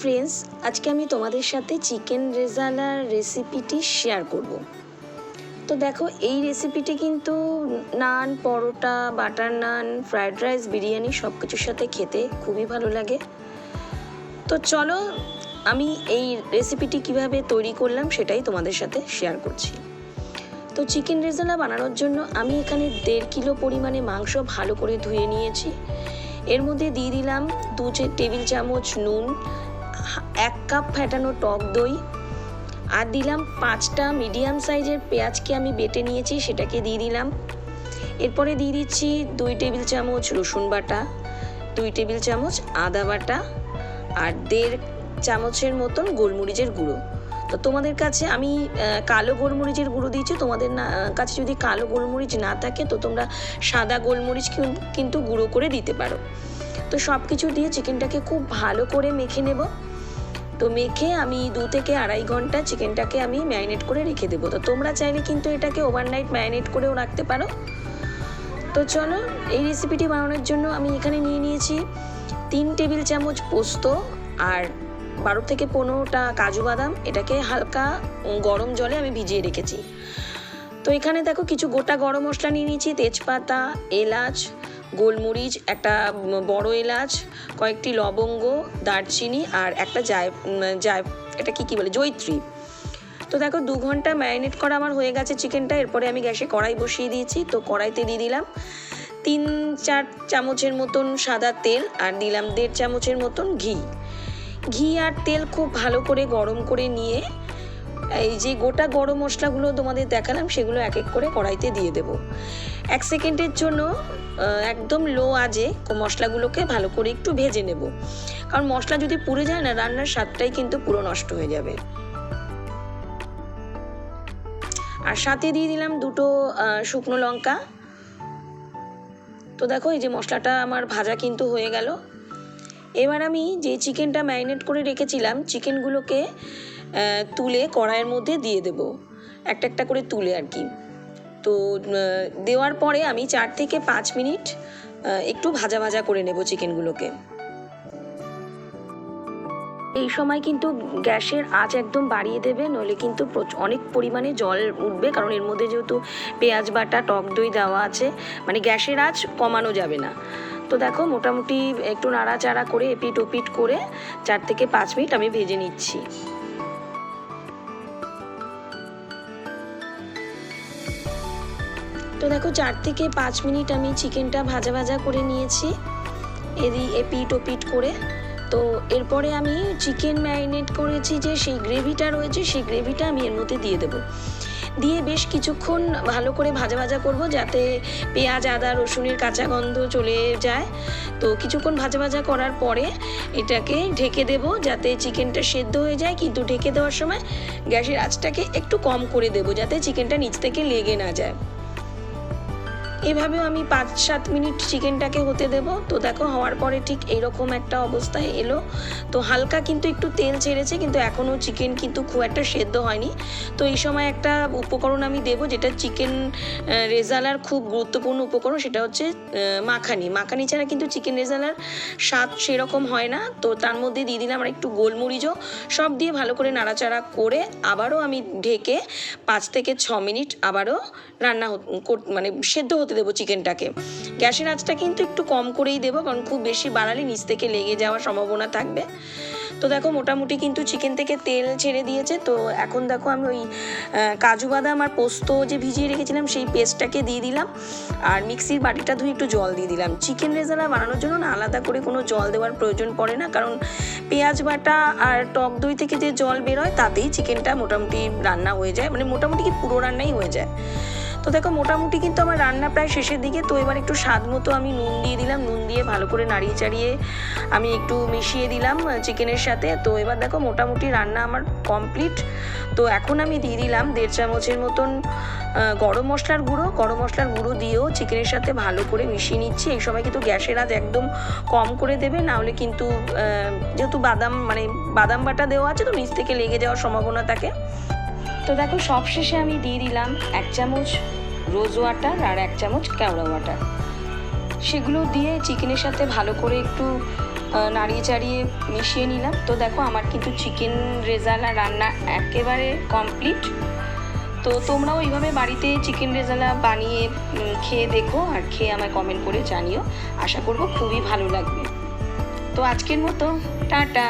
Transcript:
Friends, আজকে আমি তোমাদের সাথে চিকেন রেজালার রেসিপিটি শেয়ার করব। তো দেখো, এই রেসিপিটি কিন্তু নান, পরোটা, বাটার নান, ফ্রায়েড রাইস, বিরিয়ানি সব কিছুর সাথে খেতে খুবই ভালো লাগে। তো চলো, আমি এই রেসিপিটি কিভাবে তৈরি করলাম সেটাই তোমাদের সাথে শেয়ার করছি। তো চিকেন রেজালা বানানোর জন্য আমি এখানে 1.5 কিলো পরিমাণে মাংস ভালো করে ধুয়ে নিয়েছি। এর মধ্যে দিয়ে দিলাম 2 টেবিল চামচ নুন, 1 কাপ ফেটানো টক দই, আর দিলাম 5টা মিডিয়াম সাইজের পেঁয়াজকে আমি বেটে নিয়েছি, সেটাকে দিয়ে দিলাম। এরপরে দিয়ে দিচ্ছি 2 টেবিল চামচ রসুন বাটা, 2 টেবিল চামচ আদা বাটা, আর 1.5 চামচের মতন গোলমরিচের গুঁড়ো। তো তোমাদের কাছে আমি কালো গোলমরিচের গুঁড়ো দিয়েছি, তোমাদের কাছে যদি কালো গোলমরিচ না থাকে তো তোমরা সাদা গোলমরিচ কিন্তু গুঁড়ো করে দিতে পারো। তো সব কিছু দিয়ে চিকেনটাকে খুব ভালো করে মেখে নেব। তো মেখে আমি 2 থেকে 2.5 ঘন্টা চিকেনটাকে আমি ম্যারিনেট করে রেখে দেবো। তো তোমরা চাইলে কিন্তু এটাকে ওভারনাইট ম্যারিনেট করেও রাখতে পারো। তো চলো, এই রেসিপিটি বানানোর জন্য আমি এখানে নিয়ে নিয়েছি 3 টেবিল চামচ পোস্ত আর 12 থেকে 15টা কাজু বাদাম। এটাকে হালকা গরম জলে আমি ভিজিয়ে রেখেছি। তো এখানে দেখো, কিছু গোটা গরম মশলা নিয়ে নিয়েছি, তেজপাতা, এলাচ, গোলমরিচ, একটা বড় এলাচ, কয়েকটি লবঙ্গ, দারচিনি, আর একটা এটা কি বলে, জয়িত্রী। তো দেখো, 2 ঘন্টা ম্যারিনেট করা আমার হয়ে গেছে চিকেনটা। এরপরে আমি গ্যাসে কড়াই বসিয়ে দিয়েছি। তো কড়াইতে দিয়ে দিলাম 3-4 চামচের মতন সাদা তেল, আর দিলাম 1.5 চামচের মতন ঘি আর তেল খুব ভালো করে গরম করে নিয়ে এই যে গোটা গরম মশলাগুলো তোমাদের দেখালাম সেগুলো এক এক করে কড়াইতে দিয়ে দেব। 1 সেকেন্ডের জন্য একদম লো আঁচে মশলাগুলোকে ভালো করে একটু ভেজে নেব, কারণ মশলা যদি পুড়ে যায় না, রান্নার স্বাদটাই কিন্তু পুরো নষ্ট হয়ে যাবে। আর সাথে দিয়ে দিলাম 2টো শুকনো লঙ্কা। তো দেখো, এই যে মশলাটা আমার ভাজা কিন্তু হয়ে গেল। এবার আমি যে চিকেনটা ম্যারিনেট করে রেখেছিলাম, চিকেনগুলোকে তুলে কড়াইয়ের মধ্যে দিয়ে দেব, একটা একটা করে তুলে আর কি। তো দেওয়ার পরে আমি 4 থেকে 5 মিনিট একটু ভাজা ভাজা করে নেব চিকেনগুলোকে। এই সময় কিন্তু গ্যাসের আঁচ একদম বাড়িয়ে দেবে, নইলে কিন্তু অনেক পরিমাণে জল উঠবে, কারণ এর মধ্যে যেহেতু পেঁয়াজ বাটা, টক দই দেওয়া আছে, মানে গ্যাসের আঁচ কমানো যাবে না। তো দেখো, মোটামুটি একটু নাড়াচাড়া করে এপিট ওপিট করে 4 থেকে 5 মিনিট আমি ভেজে নিচ্ছি। তো দেখো, 4 থেকে 5 মিনিট আমি চিকেনটা ভাজা ভাজা করে নিয়েছি এপিট ওপিট করে। তো এরপরে আমি চিকেন ম্যারিনেট করেছি যে সেই গ্রেভিটা রয়েছে, সেই গ্রেভিটা আমি এর মধ্যে দিয়ে দেবো। দিয়ে বেশ কিছুক্ষণ ভালো করে ভাজা ভাজা করব, যাতে পেঁয়াজ, আদা, রসুনের কাঁচা গন্ধ চলে যায়। তো কিছুক্ষণ ভাজা ভাজা করার পরে এটাকে ঢেকে দেব, যাতে চিকেনটা সেদ্ধ হয়ে যায়। কিন্তু ঢেকে দেওয়ার সময় গ্যাসের আঁচটাকে একটু কম করে দেব, যাতে চিকেনটা নিচ থেকে লেগে না যায়। এভাবেও আমি 5-7 মিনিট চিকেনটাকে হতে দেব। তো দেখো, হওয়ার পরে ঠিক এইরকম একটা অবস্থায় এলো। তো হালকা কিন্তু একটু তেল ছেড়েছে, কিন্তু এখনও চিকেন কিন্তু খুব একটা সেদ্ধ হয়নি। তো এই সময় একটা উপকরণ আমি দেবো, যেটা চিকেন রেজালার খুব গুরুত্বপূর্ণ উপকরণ, সেটা হচ্ছে মাখানি ছাড়া কিন্তু চিকেন রেজালার স্বাদ সেরকম হয় না। তো তার মধ্যে দিয়ে দিলাম আর একটু গোলমরিচও, সব দিয়ে ভালো করে নাড়াচাড়া করে আবারও আমি ঢেকে 5 থেকে 6 মিনিট আবারও মানে সেদ্ধ হতে দেবো চিকেনটাকে। গ্যাসের আঁচটা কিন্তু একটু কম করেই দেবো, কারণ খুব বেশি বাড়ালে নিচ থেকে লেগে যাওয়ার সম্ভাবনা থাকবে। তো দেখো, মোটামুটি কিন্তু চিকেন থেকে তেল ছেড়ে দিয়েছে। তো এখন দেখো, আমি ওই কাজু বাদাম আর পোস্ত যে ভিজিয়ে রেখেছিলাম সেই পেস্টটাকে দিয়ে দিলাম, আর মিক্সির বাটিটা ধুয়ে একটু জল দিয়ে দিলাম। চিকেন রেজালা বানানোর জন্য না আলাদা করে কোনো জল দেওয়ার প্রয়োজন পড়ে না, কারণ পেঁয়াজ বাটা আর টক দই থেকে যে জল বেরোয় তাতেই চিকেনটা মোটামুটি রান্না হয়ে যায়, মানে মোটামুটি কি পুরো রান্নাই হয়ে যায়। তো দেখো, মোটামুটি কিন্তু আমার রান্না প্রায় শেষের দিকে। তো এবার একটু স্বাদ মতো আমি নুন দিয়ে দিলাম, নুন দিয়ে ভালো করে নাড়িয়ে চাড়িয়ে আমি একটু মিশিয়ে দিলাম চিকেনের সাথে। তো এবার দেখো, মোটামুটি রান্না আমার কমপ্লিট। তো এখন আমি দিয়ে দিলাম 1.5 চামচের মতন গরম মশলার গুঁড়ো দিয়েও চিকেনের সাথে ভালো করে মিশিয়ে নিচ্ছি। এই সময় কিন্তু গ্যাসের আঁচ একদম কম করে দেবে, নাহলে কিন্তু যেহেতু বাদাম বাটা দেওয়া আছে, তো নিচ থেকে লেগে যাওয়ার সম্ভাবনা থাকে। তো দেখো, সবশেষে আমি দিয়ে দিলাম 1 চামচ রোজ ওয়াটার আর 1 চামচ কেওড়া ওয়াটার। সেগুলো দিয়ে চিকেনের সাথে ভালো করে একটু নাড়িয়ে চাড়িয়ে মিশিয়ে নিলাম। তো দেখো আমার কিন্তু চিকেন রেজালা রান্না একেবারে কমপ্লিট। তো তোমরাও এইভাবে বাড়িতে চিকেন রেজালা বানিয়ে খেয়ে দেখো আর খেয়ে আমায় কমেন্ট করে জানিও। আশা করবো খুবই ভালো লাগবে। তো আজকের মতো টাটা।